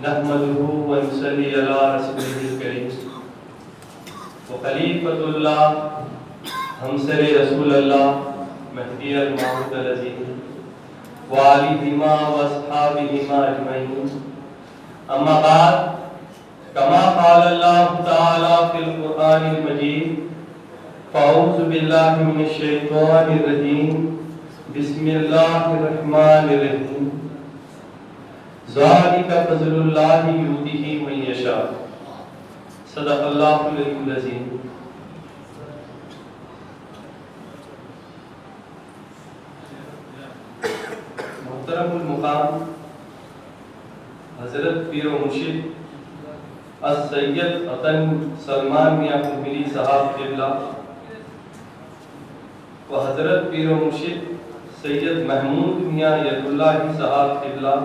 نحمده ونصلي على رسوله الكريم وخليفة الله ہمسر رسول اللہ مہدی الموعود العظیم وآلہما واصحابہما اجمعین اما بعد کما قال اللہ تعالی فی القرآن المجید فاعوذ باللہ من الشیطان الرجیم بسم اللہ الرحمن الرحیم ذالک فضل اللہ یؤتیہ من یشاء صدق اللہ العلی العظیم۔ محترم المقام حضرت پیر و مرشد السید عطن سلمان میاں قنبلی صاحب قبلہ و حضرت پیر و مرشد سید محمود میاں ید اللہ صاحب قبلہ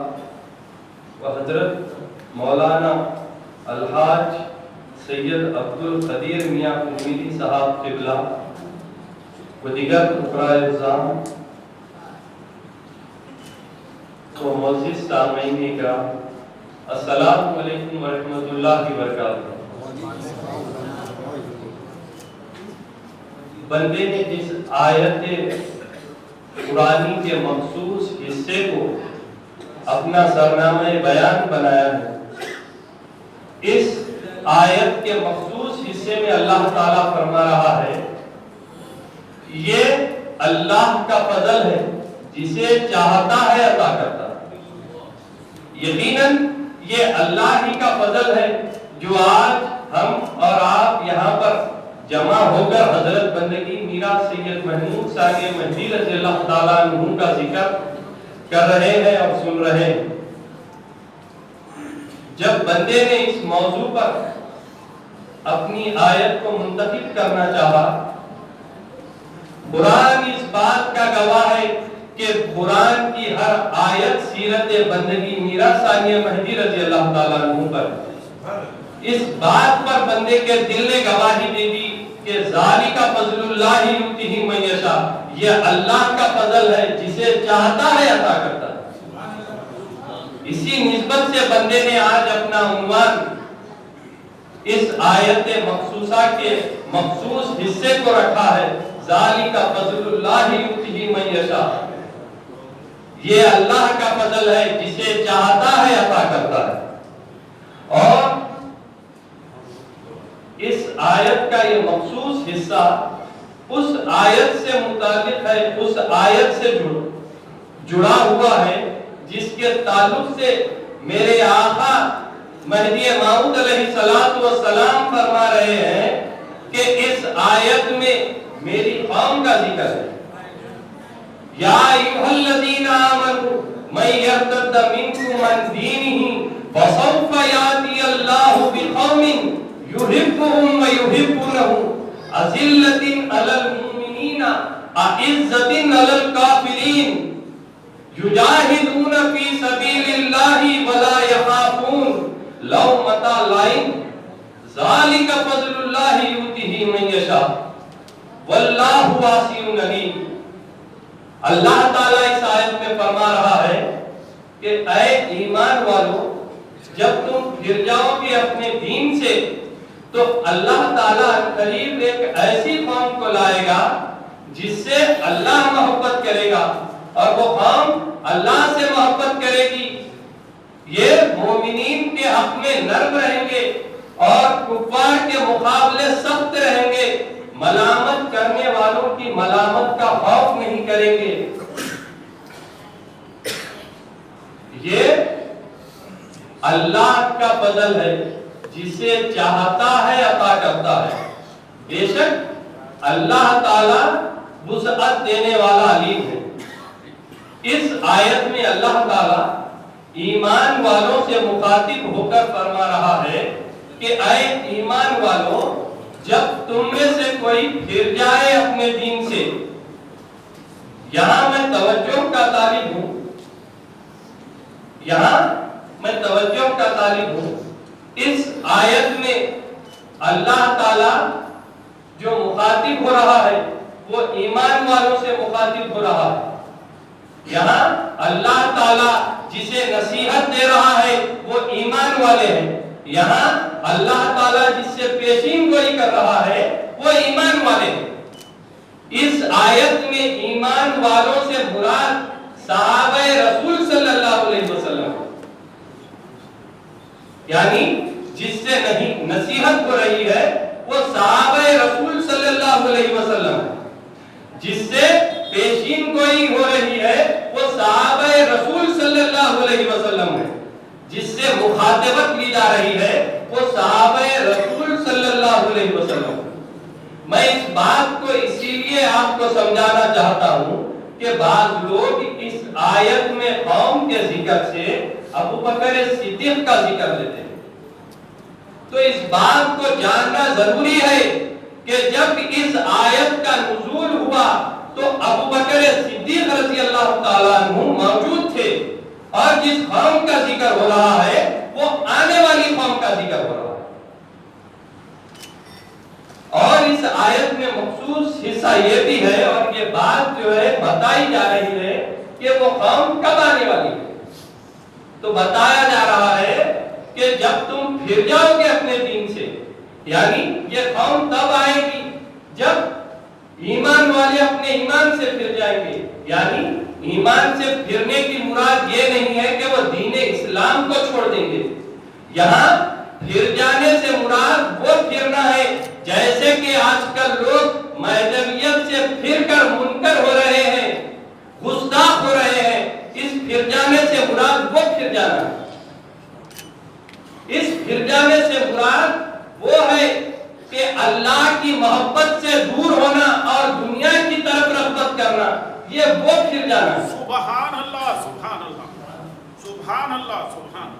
و حضرت مولانا الحاج سید عبد القدیر میاں قنبلی صاحب قبلہ و دیگر فقراء اعظام و معزز سامعین کرام، السلام علیکم ورحمۃ اللہ وبرکاتہ۔ بندے نے جس آیت قرآنی کے مخصوص حصے کو اپنا سرنامہ بیان بنایا ہے، اس آیت کے مخصوص حصے میں اللہ تعالیٰ فرما رہا ہے یہ اللہ کا فضل ہے، جسے چاہتا ہے عطا کرتا ہے۔ یقیناً یہ اللہ ہی کا فضل ہے جو آج ہم اور آپ یہاں پر جمع ہو کر حضرت بندگی میرا سید محمود ثانی مہدی رضی اللہ تعالیٰ عنہ کا ذکر کر رہے ہیں اور سن رہے ہیں۔ جب بندے نے اس موضوع پر اپنی آیت کو منتخب کرنا چاہا، قرآن اس بات کا گواہ ہے کہ قرآن کی ہر آیت سیرت بندگی میرا ثانی مہدی رضی اللہ تعالیٰ عنہ پر، اس بات پر بندے کے دل نے گواہی دے دی کہ ذالک فضل اللہ یؤتیہ من یشاء، یہ اللہ کا فضل ہے، جسے چاہتا ہے عطا کرتا ہے۔ اسی نسبت سے بندے نے آج اپنا عنوان اس آیت مخصوصہ کے مخصوص حصے کو رکھا ہے، ذالک فضل اللہ یؤتیہ من یشاء، یہ اللہ کا فضل ہے جسے چاہتا ہے عطا کرتا ہے۔ اور اس آیت کا یہ مخصوص حصہ اس آیت سے متعلق ہے، اس آیت سے جڑا ہوا ہے جس کے تعلق سے میرے آقا مہدی موعود علیہ السلام فرما رہے ہیں کہ اس آیت میں میری قوم کا ذکر ہے۔ یا ایھا الذین آمنوا من یرتد منکم عن دینہ فسوف یأتی اللہ بقوم یحبهم ویحبونہ اذلۃ علی المؤمنین اعزۃ علی الکافرین یجاہدون فی سبیل اللہ ولا یخافون لومۃ لائم ذالک فضل اللہ یؤتیہ من یشاء واللہ واسع علیم۔ اللہ تعالیٰ اس آیت میں فرما رہا ہے کہ اے ایمان والو، جب تم پھر جاؤ گے اپنے دین سے تو اللہ تعالیٰ قریب ایک ایسی قوم کو لائے گا جس سے اللہ محبت کرے گا، اور وہ قوم اللہ سے محبت کرے گی۔ یہ مومنین کے حق میں نرم رہیں گے اور کفار کے مقابلے سخت رہیں گے، ملامت کرنے والوں کی ملامت کا خوف نہیں کریں گے۔ یہ اللہ کا فضل ہے، جسے چاہتا ہے عطا کرتا ہے۔ بے شک اللہ تعالی وسعت دینے والا علیم ہے۔ اس آیت میں اللہ تعالی ایمان والوں سے مخاطب ہو کر فرما رہا ہے کہ اے ایمان والوں، جب تم میں سے کوئی پھر جائے اپنے دین سے، یہاں میں توجہ کا طالب ہوں، اس آیت میں اللہ تعالی جو مخاطب ہو رہا ہے وہ ایمان والوں سے مخاطب ہو رہا ہے۔ یہاں اللہ تعالی جسے نصیحت دے رہا ہے وہ ایمان والے ہیں. یہاں اللہ تعالیٰ جس سے پیشین گوئی کر رہا ہے وہ ایمان والے ہیں. اس آیت میں ایمان والوں سے مراد صحابہ رسول صلی اللہ علیہ وسلم، یعنی جس سے نہیں نصیحت ہو رہی ہے وہ صحابہ رسول صلی اللہ علیہ وسلم ہے. جس سے پیشین گوئی ہو رہی ہے وہ صحابہ رسول صلی اللہ علیہ وسلم ہے. جس سے مخاطبت لی جا رہی ہے وہ صحابہ رسول صلی اللہ علیہ وسلم. میں اس بات کو اسی لیے آپ کو سمجھانا چاہتا ہوں کہ بعض لوگ اس آیت میں قوم کے ذکر سے ابو بکر صدیق کا ذکر لیتے ہیں. تو اس بات کو جاننا ضروری ہے کہ جب اس آیت کا نزول ہوا تو ابو بکر صدیق رضی اللہ تعالیٰ عنہ موجود تھے، اور جس قوم کا ذکر ہو رہا ہے وہ آنے والی قوم کا ذکر ہو رہا ہے. اور اس آیت میں مخصوص حصہ یہ بھی ہے اور یہ بات جو ہے بتائی جا رہی ہے کہ وہ قوم کب آنے والی ہے. تو بتایا جا رہا ہے کہ جب تم پھر جاؤ گے اپنے دین سے، یعنی یہ قوم تب آئے گی جب ایمان والے اپنے ایمان سے پھر جائیں گے. یعنی ایمان سے پھرنے کی مراد یہ نہیں ہے کہ وہ دین اسلام کو چھوڑ دیں گے. یہاں پھر جانے سے مراد وہ پھرنا ہے جیسے کہ آج کل لوگ مذہبیت سے پھر کر منکر ہو رہے ہیں، گستاخ ہو رہے ہیں. اس پھر جانے سے مراد وہ پھر جانا ہے. اس پھر جانے سے مراد وہ ہے کہ اللہ کی محبت سے دور ہونا اور دنیا کی طرف رغبت کرنا، یہ وہ پھر جانا ہے. سبحان اللہ سبحان اللہ سبحان اللہ سبحان.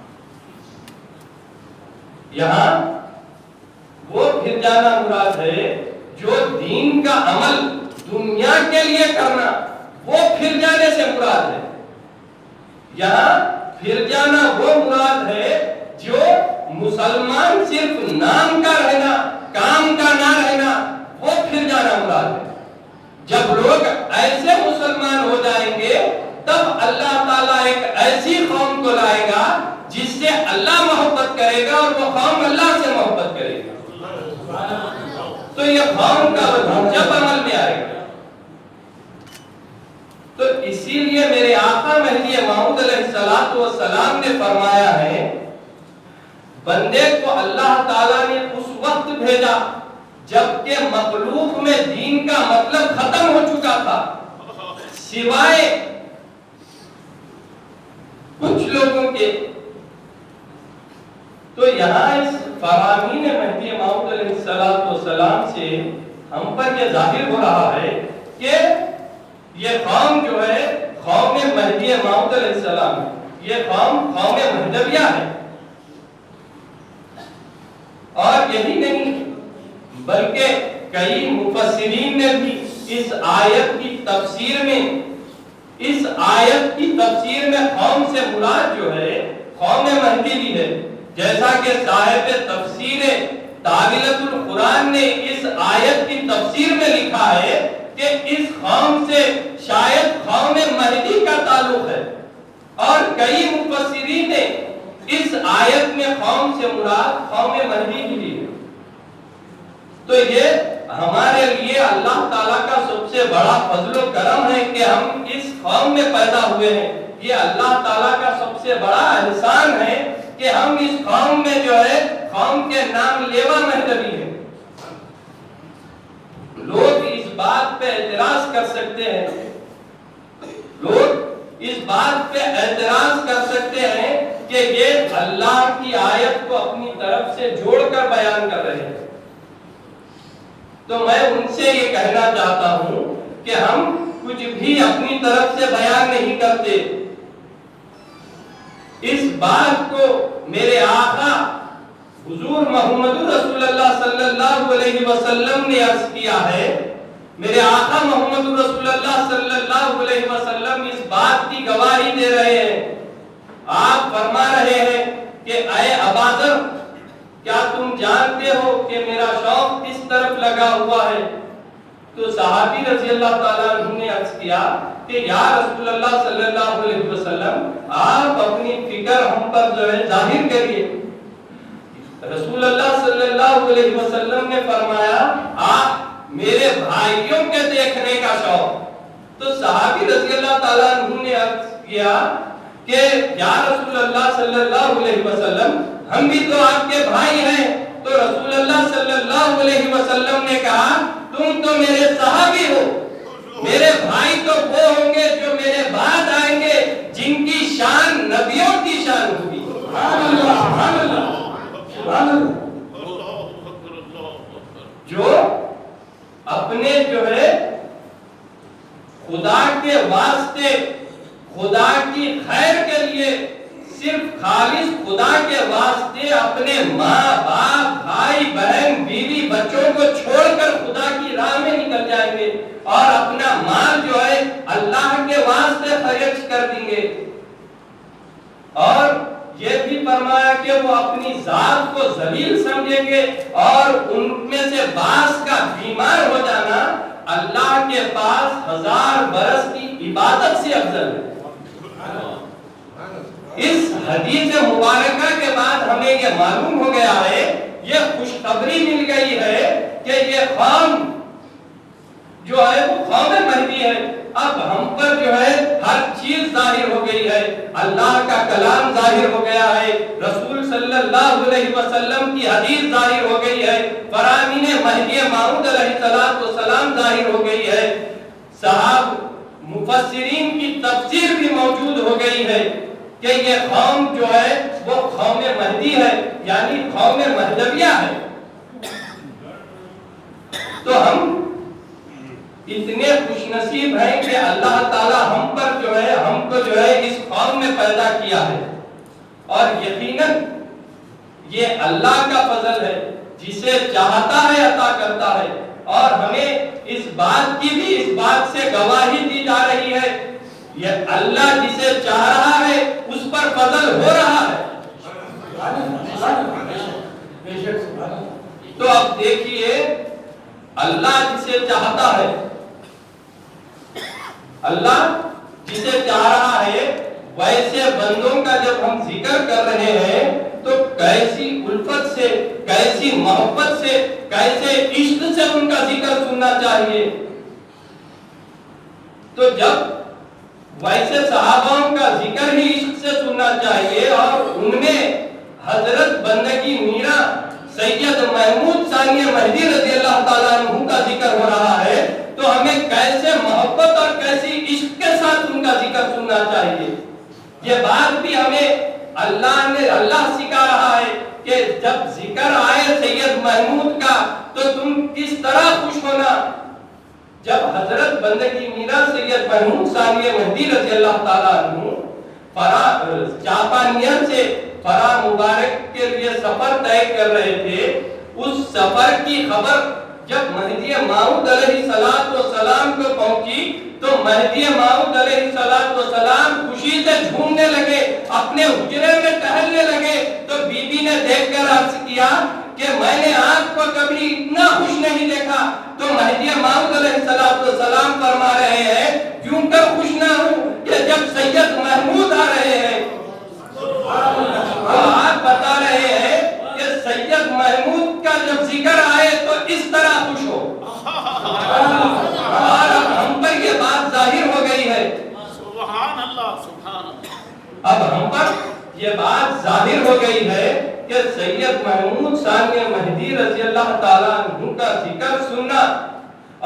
یہاں وہ پھر جانا مراد ہے جو دین کا عمل دنیا کے لیے کرنا، وہ پھر جانے سے مراد ہے. یہاں پھر جانا وہ مراد ہے جو مسلمان صرف نام کا رہنا، کام کا نہ رہنا، وہ پھر جانا مراد ہے. جب لوگ ایسے مسلمان ہو جائیں گے تب اللہ تعالیٰ ایک ایسی قوم کو لائے گا جس سے اللہ محبت کرے گا اور وہ قوم اللہ سے محبت کرے گا. تو یہ قوم کا جب عمل میں آئے گا. تو اسی لیے میرے آقا مہدی موعود علیہ السلام نے فرمایا ہے بندے کو اللہ تعالیٰ نے اس وقت بھیجا جبکہ مخلوق میں دین کا مطلب ختم ہو چکا تھا، سوائے کچھ لوگوں کے. تو یہاں اس فرامین مہدی موعود علیہ السلام سے ہم پر یہ ظاہر ہو رہا ہے کہ یہ قوم جو ہے قوم مہدی موعود علیہ السلام ہے. یہ قوم مہدویہ ہے. اور یہی نہیں بلکہ کئی مفسرین نے بھی اس آیت کی تفسیر میں قوم سے مراد جو ہے قوم مہدی بھی ہے. جیسا کہ صاحب تفسیر تعویلۃ القرآن نے اس آیت کی تفسیر میں لکھا ہے کہ اس قوم سے شاید قوم مہدی کا تعلق ہے. اور کئی مفسرین نے اس آیت میں قوم سے مراد قوم مہدی بھی ہے. تو یہ ہمارے لیے اللہ تعالیٰ کا سب سے بڑا فضل و کرم ہے کہ ہم اس قوم میں پیدا ہوئے ہیں. یہ اللہ تعالیٰ کا سب سے بڑا احسان ہے کہ ہم اس قوم میں جو ہے قوم کے نام لیوا مہدوی ہیں. لوگ اس بات پہ اعتراض کر سکتے ہیں، کہ یہ اللہ کی آیت کو اپنی طرف سے جوڑ کر بیان کر رہے ہیں. تو میں ان سے یہ کہنا چاہتا ہوں کہ ہم کچھ بھی اپنی طرف سے بیان نہیں کرتے. اس بات کو میرے آقا حضور محمد رسول اللہ صلی اللہ علیہ وسلم نے عرض کیا ہے. میرے آقا محمد رسول اللہ صلی اللہ علیہ وسلم اس بات کی گواہی دے رہے ہیں. آپ فرما رہے ہیں کہ اے ابا ذر، کیا تم جانتے ہو کہ میرا شوق کس طرف لگا ہوا ہے؟ تو صحابی رضی اللہ تعالیٰ عنہ نے عرض کیا کہ یا رسول اللہ صلی اللہ علیہ وسلم آپ اپنی فکر ہم پر جو ہے ظاہر کریے۔ رسول اللہ صلی اللہ علیہ وسلم نے فرمایا آپ میرے بھائیوں کے دیکھنے کا شوق۔ تو صحابی رضی اللہ تعالیٰ عنہ نے عرض کیا کہ یا رسول اللہ صلی اللہ علیہ وسلم ہم بھی تو آپ کے بھائی ہیں۔ تو رسول اللہ صلی اللہ علیہ وسلم نے کہا تم تو میرے صحابی ہو، میرے بھائی تو وہ ہوں گے جو میرے بعد آئیں گے، جن کی شان نبیوں کی شان ہوگی۔ سبحان اللہ، سبحان اللہ، سبحان اللہ۔ جو اپنے جو ہے خدا کے واسطے، خدا کی خیر کے لیے، صرف خالص خدا کے واسطے اپنے ماں باپ بھائی بہن بیوی بچوں کو چھوڑ کر خدا کی راہ میں نکل جائیں گے اور اپنا مال جو ہے اللہ کے واسطے خرچ کر دیں گے۔ اور یہ بھی فرمایا کہ وہ اپنی ذات کو ذلیل سمجھیں گے اور ان میں سے بعض کا بیمار ہو جانا اللہ کے پاس 1000 برس کی عبادت سے افضل ہے۔ اس حدیث مبارکہ کے بعد ہمیں یہ معلوم ہو گیا ہے، یہ خوشخبری مل گئی ہے کہ یہ قوم جو ہے وہ قوم مہدی ہے۔ اب ہم پر جو ہے ہر چیز ظاہر ہو گئی ہے، اللہ کا کلام ظاہر ہو گیا ہے، رسول صلی اللہ علیہ وسلم کی حدیث ظاہر ہو گئی ہے، فرامین مہدی موعود علیہ السلام ظاہر ہو گئی ہے، صحاب مفسرین کی تفسیر بھی موجود ہو گئی ہے کہ یہ قوم جو ہے وہ قوم مہدی ہے، یعنی قوم مہدویہ ہے۔ تو ہم اتنے خوش نصیب ہیں کہ اللہ تعالی ہم پر جو ہے ہم کو جو ہے اس قوم میں پیدا کیا ہے، اور یقیناً یہ اللہ کا فضل ہے، جسے چاہتا ہے عطا کرتا ہے، اور ہمیں اس بات کی بھی اس بات سے گواہی دی جا رہی ہے یہ اللہ جسے چاہ رہا ہے اس پر فضل ہو رہا ہے۔ تو اب دیکھیے اللہ جسے چاہتا ہے، اللہ جسے چاہ رہا ہے، ویسے بندوں کا جب ہم ذکر کر رہے ہیں تو کیسی الفت سے، کیسی محبت سے، کیسے عشق سے ان کا ذکر سننا چاہیے۔ تو جب ویسے صحابوں کا ذکر ہی عشق سے سننا چاہیے، اور ان میں حضرت بندگی میرا سید محمود ثانی مہدی رضی اللہ تعالیٰ عنہ کا ذکر ہو رہا ہے، تو ہمیں کیسے محبت اور کیسی عشق کے ساتھ ان کا ذکر سننا چاہیے۔ یہ بات بھی ہمیں اللہ سکھا رہا ہے کہ جب ذکر آئے سید محمود کا تو تم کس طرح خوش ہونا۔ جب حضرت بندگی میرا سید محمود ثانی مہدی رضی اللہ تعالیٰ عنہ جاپانیان سے فرا مبارک کے لیے سفر طے کر رہے تھے، اس سفر کی خبر جب مہدی موعود علیہ السلام کو پہنچی تو مہدی موعود علیہ السلام خوشی سے جھومنے لگے، اپنے حجرے میں ٹہلنے لگے۔ تو بی بی نے دیکھ کر عرض کیا کہ میں نے آپ کو کبھی اتنا خوش نہیں دیکھا۔ تو مہدی موعود علیہ السلام فرما رہے ہیں کیوں کر خوش نہ ہوں کہ جب سید محمود آ رہے ہیں۔ آپ بتا رہے ہیں کہ سید محمود کا جب ذکر آئے تو اس طرح خوش ہو، اور اب ہم پر یہ بات ظاہر ہو گئی ہے۔ سبحان اللہ، سبحان اللہ۔ اب ہم پر یہ بات ظاہر ہو گئی ہے کہ سید محمود ثانی مہدی رضی اللہ تعالیٰ عنہ کا ذکر سننا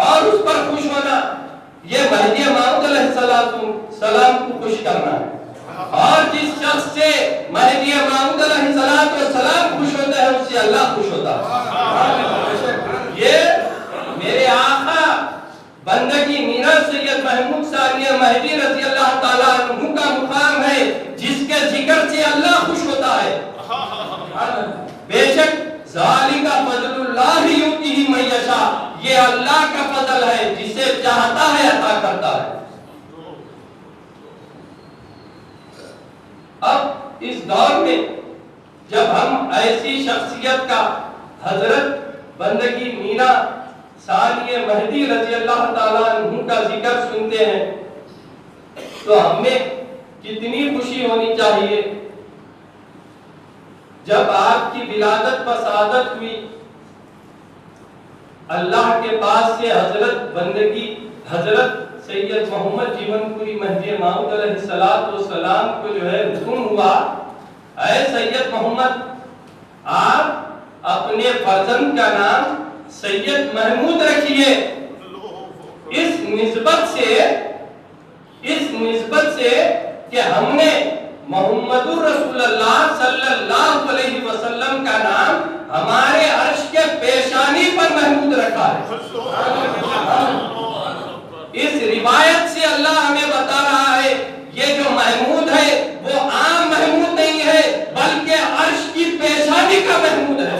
اور اس پر خوش ہونا، یہ مہدی موعود علیہ السلام کو خوش کرنا ہے۔ اور جس شخص سے مہدی موعود علیہ السلام خوش ہوتا ہے اس سے اللہ خوش ہوتا ہے۔ یہ میرے آقا بندگی میرا سید محمود ثانی مہدی رضی اللہ تعالیٰ عنہ کا مقام ہے جس کے ذکر سے اللہ خوش ہوتا ہے۔ بے شک ذالک فضل اللہ یؤتیہ من یشاء، یہ اللہ کا فضل ہے، جسے چاہتا ہے عطا کرتا ہے۔ اب اس دور میں جب ہم ایسی شخصیت کا حضرت بندگی میرا ثانی مہدی رضی اللہ تعالیٰ عنہ کا ذکر سنتے ہیں تو ہمیں کتنی خوشی ہونی چاہیے. جب آپ کی ولادت پر سعادت ہوئی، اللہ کے پاس سے حضرت بندگی حضرت سید محمد جیون پوری مہدی موعود علیہ السلام کو جو ہے حکم ہوا، اے سید محمد آپ اپنے فرزند کا نام سید محمود رکھیے. اس نسبت سے کہ ہم نے محمد رسول اللہ صلی اللہ علیہ وسلم کا نام ہمارے عرش کے پیشانی پر محمود رکھا ہے. اس روایت سے اللہ ہمیں بتا رہا ہے یہ جو محمود ہے وہ عام محمود نہیں ہے بلکہ عرش کی پیشانی کا محمود ہے.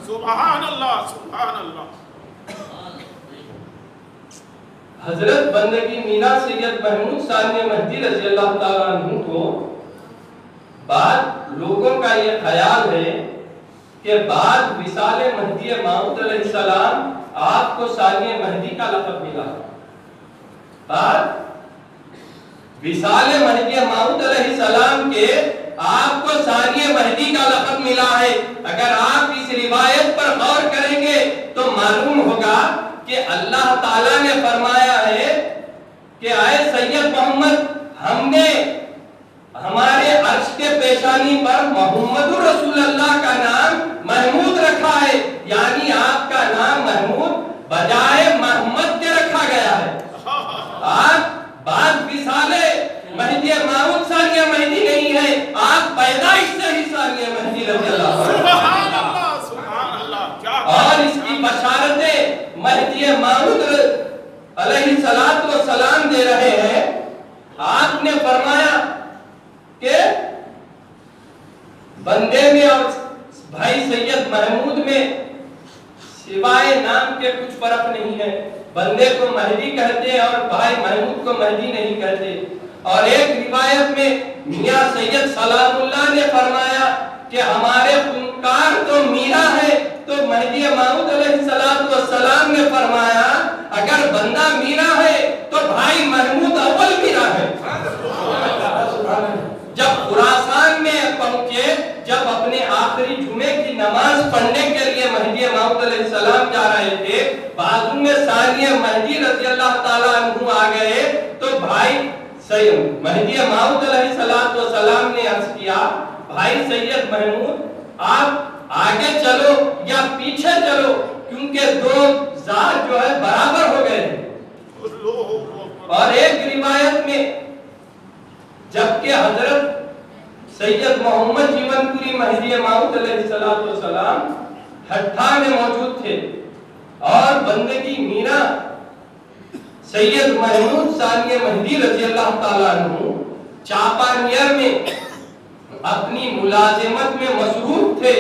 سبحان اللہ سبحان اللہ. حضرت بندگی مینا سید محمود ثانی مہدی رضی اللہ تعالیٰ عنہ کو بعد لوگوں کا یہ خیال ہے کہ بعد وصال مہدی موعود علیہ السلام آپ کو ثانی مہدی کا لقب ملا. بعد وصال مہدی موعود علیہ السلام کے آپ کو ثانی مہدی کا لقب ملا ہے. اگر آپ اس روایت پر غور کریں گے تو معلوم ہوگا کہ اللہ تعالیٰ نے فرمایا ہے کہ اے سید محمد ہم نے ہمارے عرش کے پیشانی پر محمد رسول اللہ کا نام محمود رکھا ہے، یعنی آپ کا نام محمود بجائے محمد کے رکھا گیا ہے. آپ بعد وصال مہدی موعود ثانی مہدی نہیں ہے، آپ پیدائش سے ہی ثانی مہدی رضی اللہ اور اس کی بشارتیں مہدی موعود علیہ السلام دے رہے ہیں. آپ نے فرمایا کہ بندے میں اور بھائی سید محمود میں سوائے نام کے کچھ فرق نہیں ہے. بندے کو مہدی کہتے ہیں اور بھائی محمود کو مہدی نہیں کہتے. اور ایک روایت میں میاں سید سلام اللہ نے فرمایا کہ ہمارے خونکار تو میرا ہے، تو مہدی موعود علیہ السلام نے فرمایا اگر بندہ میرا ہے تو بھائی محمود اول میرا ہے. جب خراسان میں پہنچے، جب اپنے آخری جمعے کی نماز پڑھنے کے لیے مہدی موعود علیہ السلام جا رہے تھے، بازو میں ثانی مہدی رضی اللہ تعالیٰ عنہ آ گئے تو بھائی سید مہدی موعود علیہ السلام نے عرض کیا بھائی سید محمود آپ آگے چلو یا پیچھے چلو، کیونکہ دو ذات جو ہے برابر ہو گئے ہیں. اور ایک روایت میں جبکہ حضرت سید محمد جیون پوری مہدی موعود علیہ السلام ہٹھا میں موجود تھے اور بندگی مینا سید محمود ثانی مہدی رضی اللہ تعالیٰ عنہ چاپانیر میں اپنی ملازمت میں مصروف تھے.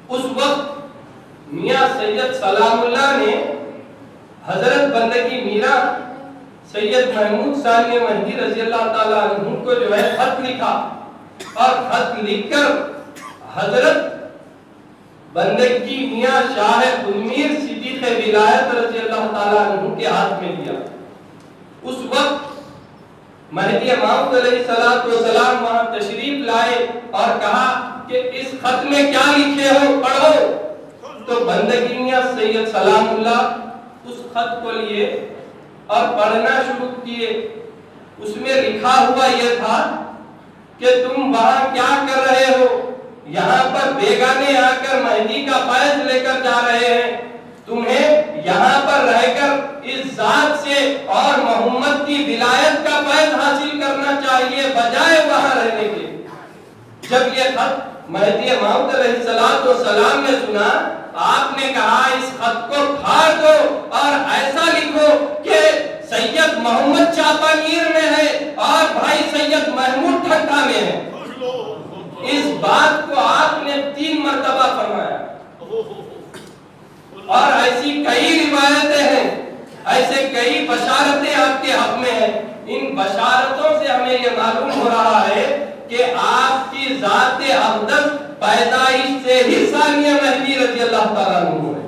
اس وقت میاں سید سلام اللہ نے حضرت بندگی مینا سید محمود ثانی مہدی رضی اللہ تعالیٰ عنہ کو جو ہے خط لکھا اور خط لکھ کر حضرت بندگی میاں شاہ تنویر صدیق ولایت رضی اللہ تعالیٰ عنہ کے ہاتھ میں دیا. اس وقت مہدی موعود علیہ السلام وہاں تشریف لائے اور کہا کہ اس خط میں کیا لکھے ہو پڑھو. تو بندگی میاں سید سلام اللہ اس خط کو لیے اور پڑھنا شروع کیے. اس میں لکھا ہوا یہ تھا کہ تم وہاں کیا کر رہے ہو، یہاں پر بیگانے آ کر مہدی کا فیض لے کر جا رہے ہیں، تمہیں یہاں پر رہ کر اس ذات سے اور محمد کی ولایت کا فیض حاصل کرنا چاہیے بجائے وہاں رہنے کے. جب یہ خط مہدی موعود علیہ السلام نے سنا، آپ نے کہا اس خط کو پھاڑ دو اور ایسا لکھو کہ سید محمد چاپانیر میں ہے اور بھائی سید محمود ٹھٹھا میں ہے. اس بات کو آپ نے 3 مرتبہ فرمایا. اور ایسی کئی روایتیں ہیں، ایسے کئی بشارتیں آپ کے حق میں ہیں. ان بشارتوں سے ہمیں یہ معلوم ہو رہا ہے کہ آپ کی ذات اقدس پیدائش سے ہی ثانیہ مہدی رضی اللہ تعالیٰ عنہ ہے،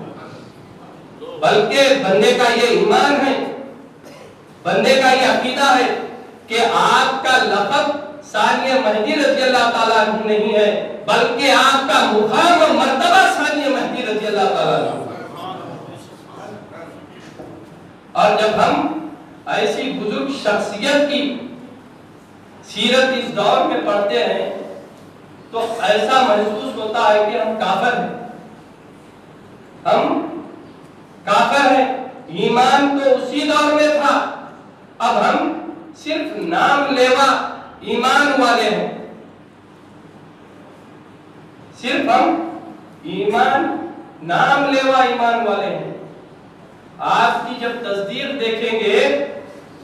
بلکہ بندے کا یہ ایمان ہے، بندے کا یہ عقیدہ ہے کہ آپ کا لقب ثانیہ مہدی رضی اللہ تعالیٰ عنہ نہیں ہے، بلکہ آپ کا مقام و مرتبہ ثانیہ مہدی رضی اللہ تعالیٰ عنہ ہے۔ اور جب ہم ایسی بزرگ شخصیت کی سیرت اس دور میں پڑھتے ہیں تو ایسا محسوس ہوتا ہے کہ ہم کافر ہیں، ہم کافر ہیں۔ ایمان تو اسی دور میں تھا، اب ہم صرف نام لیوا ایمان والے ہیں، صرف ہم نام لیوا ایمان والے ہیں۔ آپ کی جب تصدیق دیکھیں گے،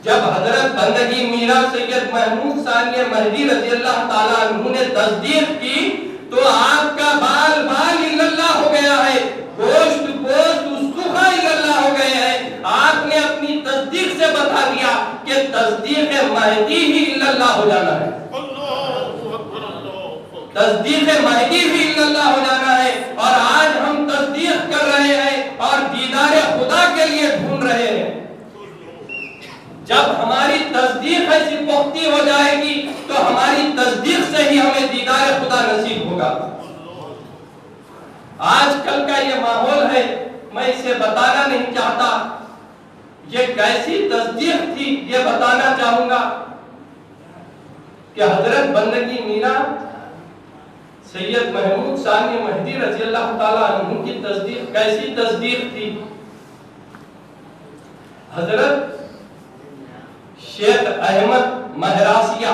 جب حضرت بندگی میرا سید محمود ثانیہ مہدی رضی اللہ تعالیٰ عنہ نے تصدیق کی تو آپ کا بال بال اللہ ہو گیا ہے، گوشت گوشت استخا اللہ ہو گئے ہیں۔ آپ نے اپنی تصدیق سے بتا دیا کہ تصدیق مہدی ہی اللہ ہو جانا ہے، تصدیق مہدی بھی اللہ ہو جانا ہے۔ اور آج ہم تصدیق کر رہے ہیں اور دیدار خدا کے لیے ڈھونڈ رہے ہیں۔ جب ہماری تصدیق ایسی پختہ ہو جائے گی تو ہماری تصدیق سے ہی ہمیں دیدار خدا نصیب ہوگا۔ آج کل کا یہ ماحول ہے، میں اسے بتانا نہیں چاہتا، یہ کیسی تصدیق تھی یہ بتانا چاہوں گا کہ حضرت بندگی میرا سید محمود ثانیہ مہدی رضی اللہ تعالیٰ عنہ کی تصدیق کیسی تصدیق تھی۔ حضرت شیخ احمد مہراسیہ،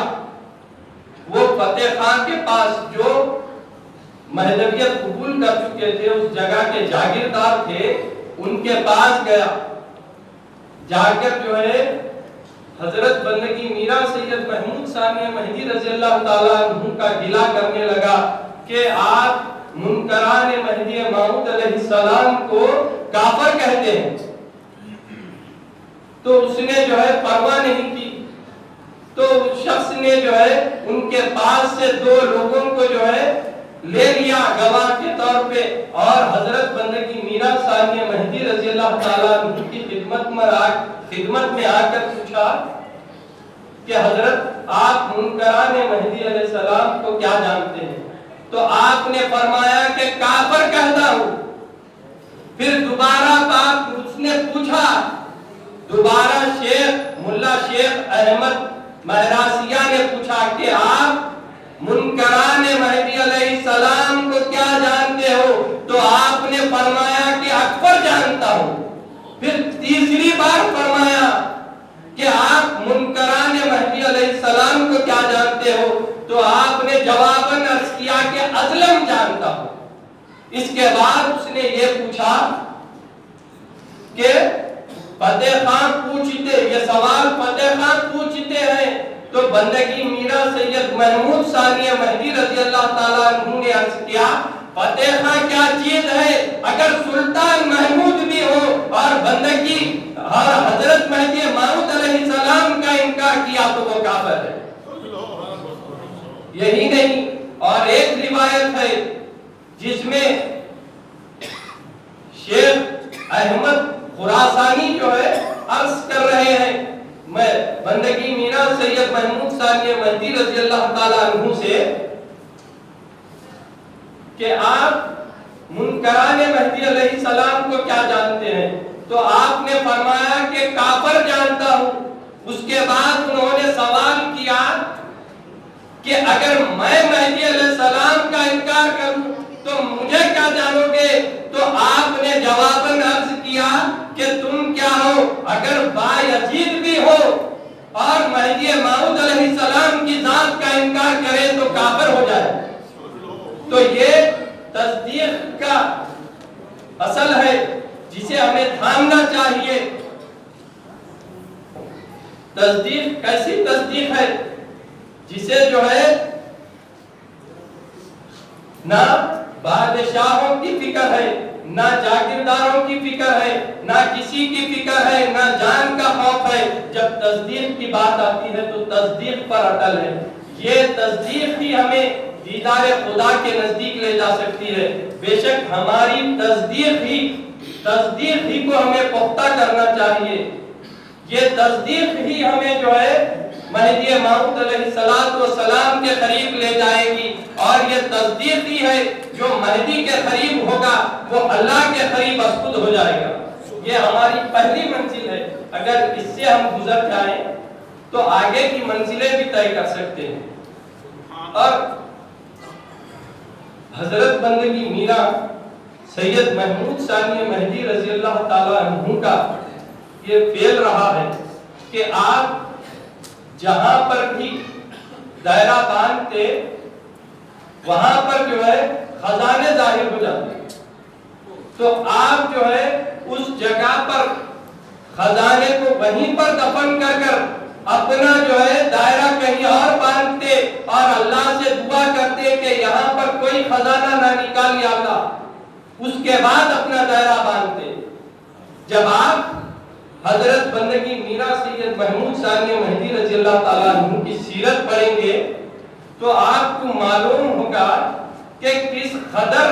وہ فتح خان کے پاس جو مہدویت قبول کر چکے تھے، اس جگہ کے جاگیردار تھے، ان کے پاس گیا، جا کر جو ہے حضرت بندگی میرا سید محمود ثانیہ مہدی رضی اللہ تعالیٰ عنہ کا گلہ کرنے لگا کہ آپ منکران مہدی موعود علیہ السلام کو کافر کہتے ہیں۔ تو اس نے جو ہے پرواہ نہیں کی، تو اس شخص نے جو ہے ان کے پاس سے 2 لوگوں کو جو ہے لے لیا گواہ کے طور پہ، اور حضرت بندگی میرا ثانیہ مہدی رضی اللہ تعالیٰ عنہ کی خدمت میں آ کر پوچھا کہ حضرت آپ منکران مہدی علیہ السلام کو کیا جانتے ہیں؟ تو آپ نے فرمایا کہ کافر کہتا ہوں۔ پھر دوبارہ بات اس نے پوچھا، دوبارہ ملا شیخ احمد مہراسیہ نے پوچھا کہ آپ منکران مہدی علیہ السلام کو کیا جانتے ہو؟ تو آپ نے فرمایا کہ اکبر جانتا ہوں۔ پھر تیسری بار فرمایا کہ آپ منکران مہدی علیہ السلام کو کیا جانتے ہو؟ تو آپ نے جواباً عرض کیا کہ ازلم جانتا ہوں۔ اس کے بعد اس نے یہ پوچھا کہ فتح خان پوچھتے، یہ سوال فتح خان پوچھتے ہیں، تو بندگی میرا سید محمود ثانیہ مہدی رضی اللہ تعالیٰ عنہ نے عرض کیا، فتح خان کیا چیز ہے؟ اگر سلطان محمود بھی ہو اور بندگی اور حضرت مہدی موعود علیہ السلام کا انکار کیا تو وہ کافر ہے۔ یہی نہیں، اور ایک روایت ہے جس میں شیخ احمد خراسانی جو ہے عرض کر رہے ہیں، میں بندگی میرا سید محمود ثانیہ مہدی رضی اللہ تعالیٰ عنہ سے کہ آپ منکران مہدی علیہ السلام کو کیا جانتے ہیں؟ تو آپ نے فرمایا کہ کافر جانتا ہوں۔ اس کے بعد انہوں نے سوال کیا کہ اگر میں مہدی علیہ السلام کا انکار کروں تو مجھے کیا جانو گے؟ تو آپ نے جواباً عرض کیا کہ تم کیا ہو؟ اگر بایزید بھی ہو اور مہدی موعود علیہ السلام کی ذات کا انکار کرے تو کافر ہو جائے۔ تو یہ تصدیق کا اصل ہے جسے ہمیں تھامنا چاہیے۔ تصدیق کیسی تصدیق ہے؟ جسے جو ہے نہ بادشاہوں کی فکر ہے، نہ جاگیرداروں کی فکر ہے، نہ کسی کی فکر ہے، نہ جان کا خوف ہے۔ جب تصدیق کی بات آتی ہے تو تصدیق پر اٹل ہے۔ یہ تصدیق ہی ہمیں دیدار خدا کے نزدیک لے جا سکتی ہے۔ بے شک ہماری تصدیق ہی کو ہمیں پختہ کرنا چاہیے۔ یہ تصدیق ہی ہمیں جو ہے مہدی موعود علیہ السلام کے قریب لے جائے گی، اور یہ تصدیق ہی ہے جو مہدی کے قریب ہوگا وہ اللہ کے قریب خود ہو جائے گا۔ یہ ہماری پہلی منزل ہے، اگر اس سے ہم گزر جائیں تو آگے کی منزلیں بھی طے کر سکتے ہیں۔ اور حضرت بندگی میرا سید محمود ثانی مہدی رضی اللہ تعالی عنہ کا یہ فعل رہا ہے کہ آپ جہاں پر بھی دائرہ باندھتے وہاں پر جو ہے خزانے ظاہر ہو جاتے، تو آپ جو ہے اس جگہ پر خزانے کو وہیں پر دفن کر اپنا جو ہے دائرہ کہیں اور باندھتے اور اللہ سے دعا کرتے کہ یہاں پر کوئی خزانہ نہ نکال یا اللہ، اس کے بعد اپنا دائرہ باندھتے۔ جب آپ حضرت بندگی میرا سید محمود ثانی مہدی رضی اللہ تعالیٰ عنہ کی سیرت پڑھیں گے تو آپ کو معلوم ہوگا کہ کس قدر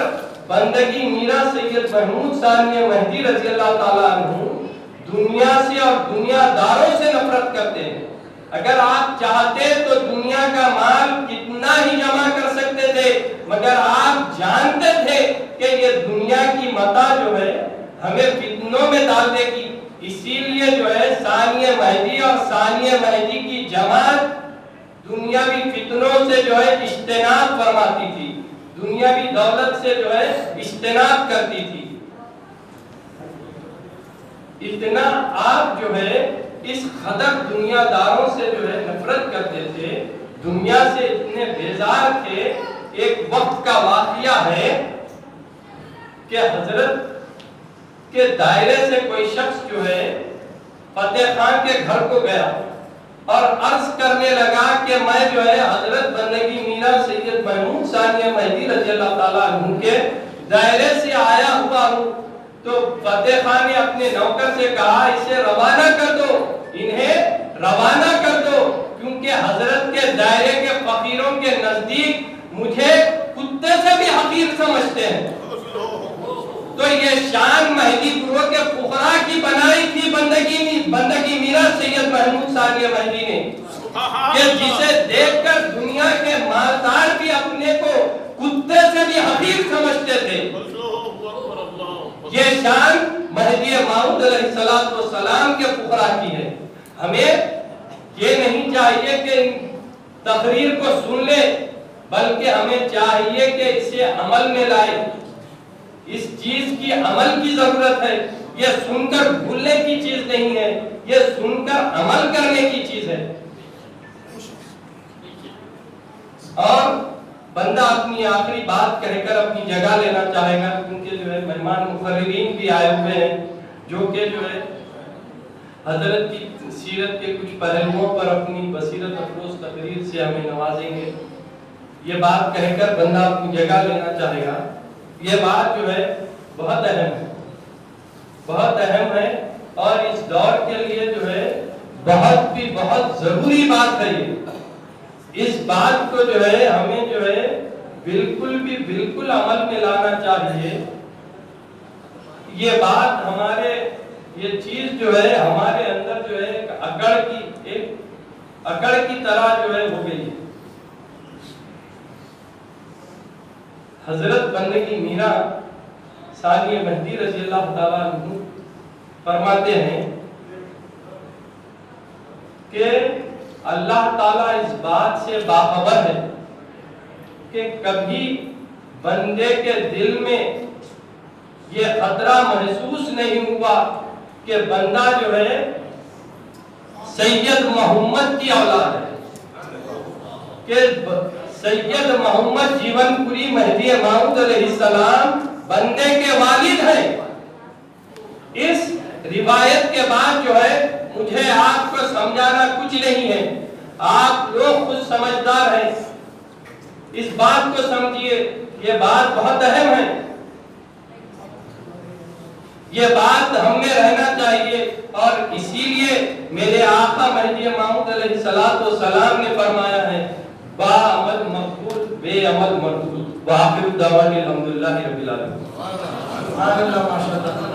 بندگی میرا سید محمود ثانی مہدی رضی اللہ تعالیٰ عنہ دنیا سے اور دنیا داروں سے نفرت کرتے ہیں۔ اگر آپ چاہتے تو دنیا کا مال کتنا ہی جمع کر سکتے تھے، مگر آپ جانتے تھے کہ یہ دنیا کی متاع جو ہے ہمیں فتنوں میں ڈال دے گی، اسی لیے جو ہے ثانی مہدی اور ثانی مہدی کی جماعت دنیاوی فتنوں سے جو ہے اجتناب فرماتی تھی، دنیاوی دولت سے جو ہے اجتناب کرتی تھی۔ اتنا آپ جو ہے اس قدر دنیا داروں سے جو ہے نفرت کرتے تھے، دنیا سے اتنے بیزار تھے۔ ایک وقت کا واقعہ ہے کہ حضرت کے دائرے سے کوئی شخص جو ہے فتح خان کے گھر کو گیا اور عرض کرنے لگا کہ میں جو ہے حضرت بندگی میرا سید محمود ثانی مہدی رضی اللہ تعالیٰ عنہ کے دائرے سے آیا ہوا ہوں۔ تو فتح خان نے اپنے نوکر سے کہا اسے روانہ کر دو، انہیں روانہ کر دو، کیونکہ حضرت کے دائرے کے فقیروں کے نزدیک مجھے کتے سے بھی حقیر سمجھتے ہیں۔ تو یہ شان مہدی گروہ کے فقراء کی بنائی تھی بندگی میرا سید محمود ثانی مہدی نے، کہ جسے دیکھ کر دنیا کے مالدار بھی اپنے کو کتے سے بھی حقیر سمجھتے تھے۔ یہ شان مہدی موعود علیہ السلام کے فقراء کی ہے۔ ہمیں یہ نہیں چاہیے کہ تقریر کو سن لے، بلکہ ہمیں چاہیے کہ اسے عمل میں لائے۔ اس چیز کی عمل کی ضرورت ہے، یہ سن کر بھولنے کی چیز نہیں ہے، یہ سن کر عمل کرنے کی چیز ہے۔ اور بندہ اپنی آخری بات کہہ کر اپنی جگہ لینا چاہے گا، کیونکہ جو ہے مہمان مقررین بھی آئے ہوئے ہیں جو کہ جو ہے حضرت کی سیرت کے کچھ پہلوؤں پر اپنی بصیرت افروز تقریر سے ہمیں نوازیں گے۔ یہ بات کہہ کر بندہ اپنی جگہ لینا چاہے گا۔ یہ بات جو ہے بہت اہم ہے اور اس دور کے لیے جو ہے بہت ضروری بات ہے۔ اس بات کو جو ہے ہمیں جو ہے بالکل عمل میں لانا چاہیے۔ یہ بات یہ چیز جو ہے ہمارے اندر جو ہے ایک اکڑ کی طرح جو ہے ہو گئی۔ حضرت بندگی میرا ثانی مہدی رضی اللہ تعالیٰ عنہ فرماتے ہیں کہ اللہ تعالیٰ اس بات سے باخبر ہے کہ کبھی بندے کے دل میں یہ خطرہ محسوس نہیں ہوا کہ بندہ جو ہے سید محمد کی اولاد ہے، کہ سید محمد جیون پوری مہدی موعود علیہ السلام بندے کے والد ہیں۔ اس روایت کے بعد جو ہے مجھے آپ کو سمجھانا کچھ نہیں ہے، آپ لوگ خود سمجھدار ہیں، اس بات کو سمجھیے، یہ بات بہت اہم ہے، یہ بات ہم میں رہنا چاہیے۔ اور اسی لیے میرے آقا مہدی موعود علیہ السلام نے فرمایا ہے باعمل مقبول بے عمل مردود وآخر دعوانا الحمدللہ رب العالمین. سبحان اللہ ماشاء اللہ.